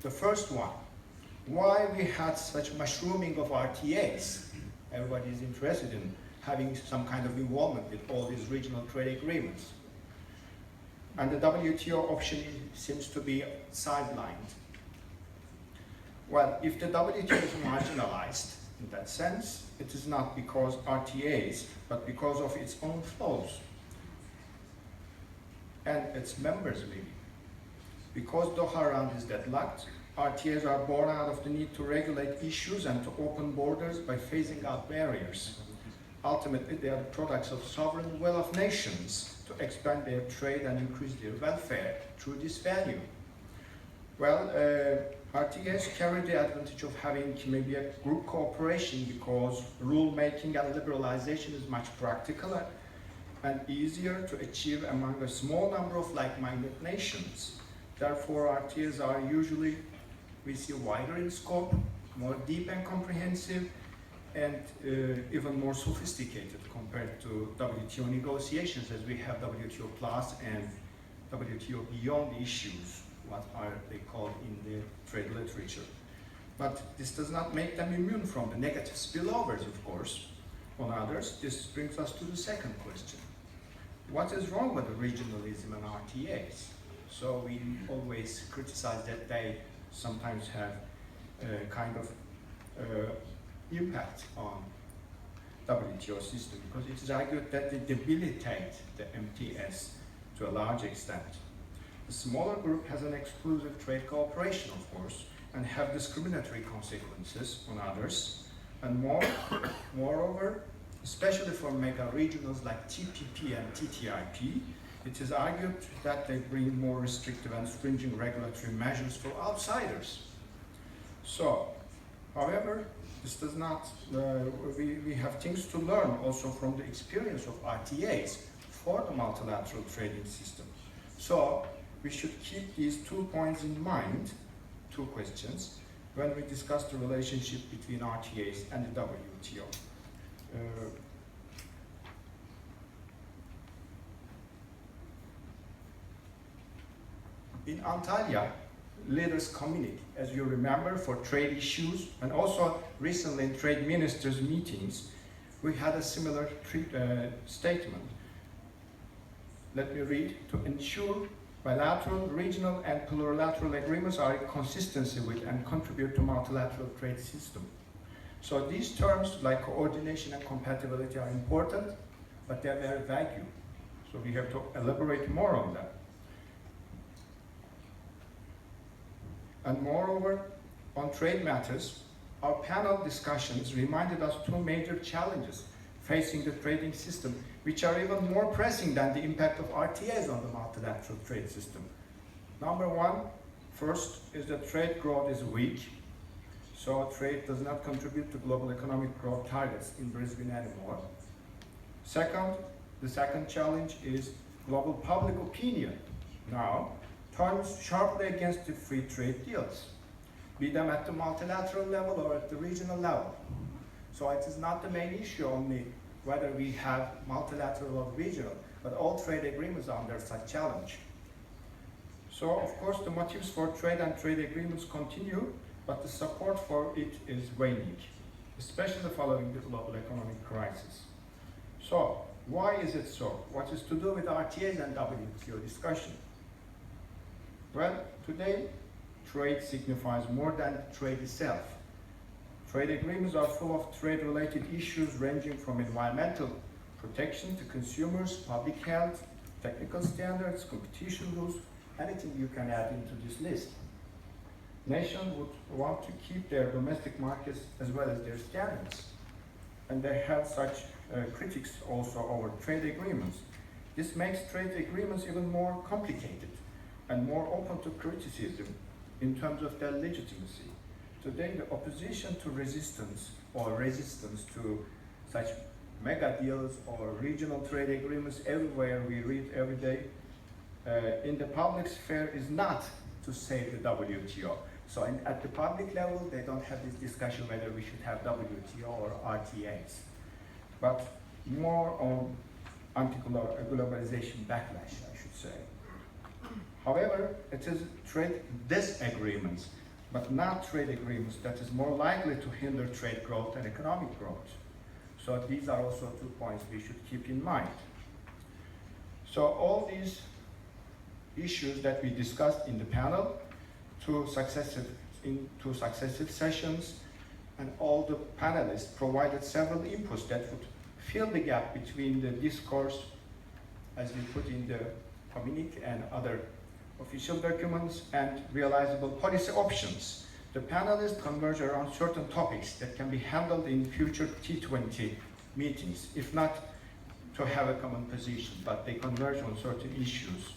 The first one, why we had such mushrooming of RTAs. Everybody is interested in having some kind of involvement with all these regional trade agreements. And the WTO option seems to be sidelined. Well, if the WTO is marginalized in that sense, it is not because RTAs, but because of its own flaws and its members maybe. Because Doha round is deadlocked, RTAs are born out of the need to regulate issues and to open borders by phasing out barriers. Ultimately, they are the products of sovereign will of nations to expand their trade and increase their welfare through this value. Well, RTAs carry the advantage of having maybe a group cooperation because rule-making and liberalization is much practical and easier to achieve among a small number of like-minded nations. Therefore, RTAs are usually, we see, wider in scope, more deep and comprehensive, and even more sophisticated compared to WTO negotiations, as we have WTO Plus and WTO Beyond issues, what are they called in the trade literature. But this does not make them immune from the negative spillovers, of course, on others. This brings us to the second question. What is wrong with the regionalism and RTAs? So we always criticize that they sometimes have a kind of impact on WTO system because it is argued that they debilitate the MTS to a large extent. The smaller group has an exclusive trade cooperation, of course, and have discriminatory consequences on others. And moreover, especially for mega regionals like TPP and TTIP, it is argued that they bring more restrictive and stringent regulatory measures for outsiders. So, however, this does not, we have things to learn also from the experience of RTAs for the multilateral trading system. So, we should keep these 2 points in mind, 2 questions, when we discuss the relationship between RTAs and the WTO. In Antalya, leaders community, as you remember, for trade issues, and also recently in trade ministers' meetings, we had a similar statement. Let me read: to ensure bilateral, regional, and plurilateral agreements are in consistency with and contribute to multilateral trade system. So these terms like coordination and compatibility are important, but they're very vague. So we have to elaborate more on that. And moreover, on trade matters, our panel discussions reminded us 2 major challenges facing the trading system, which are even more pressing than the impact of RTAs on the multilateral trade system. Number 1, first is that trade growth is weak, so trade does not contribute to global economic growth targets in Brisbane anymore. Second, the second challenge is global public opinion now turns sharply against the free trade deals, be them at the multilateral level or at the regional level. So it is not the main issue only whether we have multilateral or regional, but all trade agreements are under such challenge. So of course the motives for trade and trade agreements continue, but the support for it is waning, especially following the global economic crisis. So why is it so? What is to do with RTAs and WTO discussion? Well, today, trade signifies more than trade itself. Trade agreements are full of trade-related issues ranging from environmental protection to consumers, public health, technical standards, competition rules, anything you can add into this list. Nations would want to keep their domestic markets as well as their standards. And they have such critics also over trade agreements. This makes trade agreements even more complicated and more open to criticism in terms of their legitimacy. Today, the opposition to resistance or resistance to such mega deals or regional trade agreements everywhere we read every day in the public sphere is not to save the WTO. So at the public level, they don't have this discussion whether we should have WTO or RTAs, but more on anti-globalization backlash, I should say. However, it is trade disagreements but not trade agreements that is more likely to hinder trade growth and economic growth. So these are also 2 points we should keep in mind. So all these issues that we discussed in the panel, two successive sessions, and all the panelists provided several inputs that would fill the gap between the discourse, as we put in the communique and other official documents, and realizable policy options. The panelists converge around certain topics that can be handled in future T20 meetings, if not to have a common position, but they converge on certain issues.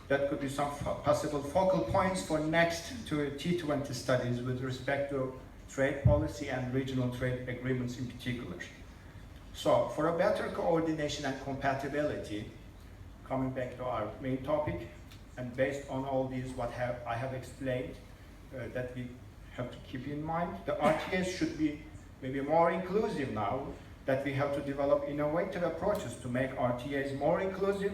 That could be some possible focal points for next to T20 studies with respect to trade policy and regional trade agreements in particular. So for a better coordination and compatibility, coming back to our main topic, and based on all these I have explained that we have to keep in mind, the RTAs should be maybe more inclusive now, that we have to develop innovative approaches to make RTAs more inclusive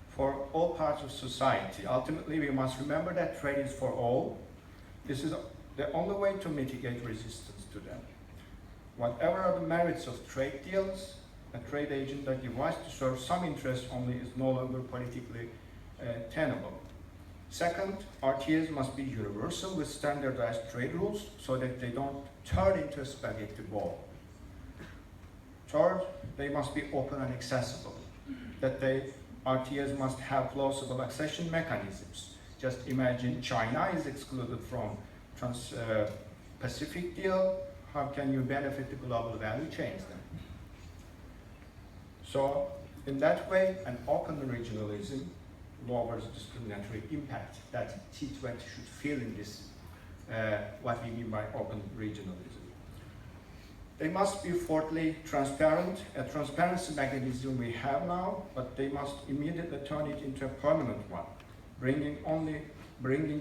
for all parts of society. Ultimately, we must remember that trade is for all. This is the only way to mitigate resistance to them. Whatever are the merits of trade deals, a trade agent that devices to serve some interest only is no longer politically tenable. Second, RTAs must be universal with standardized trade rules so that they don't turn into a spaghetti ball. Third, they must be open and accessible, that RTAs must have plausible accession mechanisms. Just imagine China is excluded from Trans-Pacific deal. How can you benefit the global value chains then? So in that way, an open regionalism lowers discriminatory impact that T20 should feel in this, what we mean by open regionalism. They must be fourthly transparent, a transparency mechanism we have now, but they must immediately turn it into a permanent one, bringing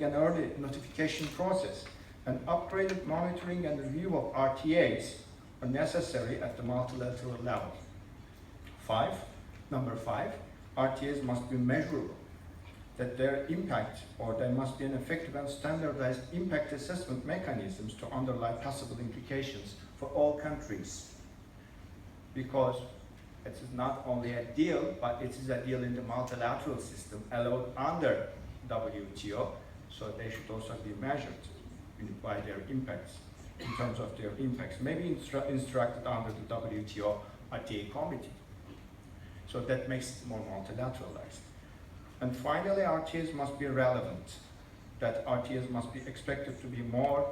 an early notification process. An upgraded monitoring and review of RTAs are necessary at the multilateral level. Number five, RTAs must be measurable, that their impact, or there must be an effective and standardized impact assessment mechanisms to underlie possible implications for all countries. Because it is not only a deal, but it is a deal in the multilateral system allowed under WTO, so they should also be measured by their impacts, in terms of their impacts, maybe instructed under the WTO RTA committee. So that makes it more multilateralized. And finally, RTAs must be relevant, that RTAs must be expected to be more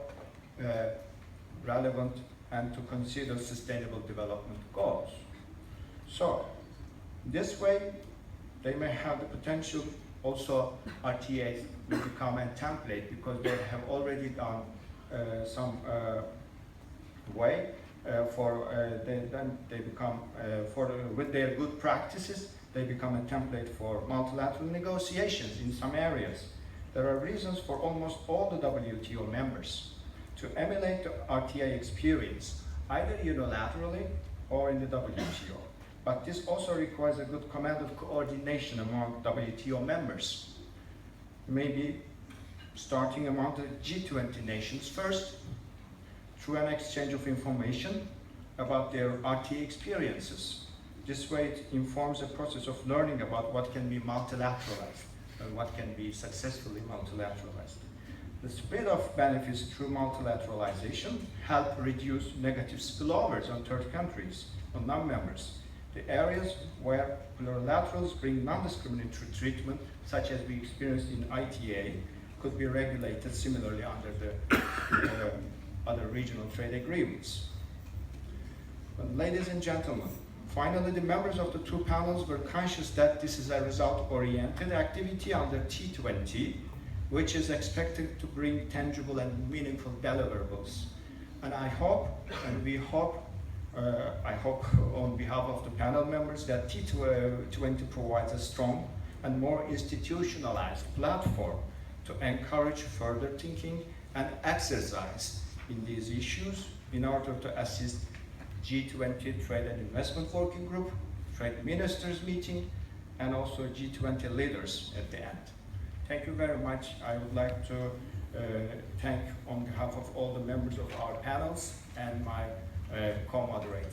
relevant and to consider sustainable development goals. So this way, they may have the potential also RTAs will become a template because they have already done some way with their good practices, they become a template for multilateral negotiations in some areas. There are reasons for almost all the WTO members to emulate the RTA experience, either unilaterally or in the WTO. But this also requires a good command of coordination among WTO members. Maybe starting among the G20 nations first, through an exchange of information about their RTA experiences. This way it informs a process of learning about what can be multilateralized and what can be successfully multilateralized. The spread of benefits through multilateralization help reduce negative spillovers on third countries, on non-members. The areas where plurilaterals bring non-discriminatory treatment, such as we experienced in ITA, could be regulated similarly under the other regional trade agreements. But ladies and gentlemen, finally the members of the two panels were conscious that this is a result-oriented activity under T20, which is expected to bring tangible and meaningful deliverables. And I hope, and we hope, I hope on behalf of the panel members that T20 provides a strong and more institutionalized platform to encourage further thinking and exercise in these issues in order to assist G20 Trade and Investment Working Group, Trade Ministers Meeting, and also G20 leaders at the end. Thank you very much. I would like to thank on behalf behalf of all the members of our panels and my co-moderator.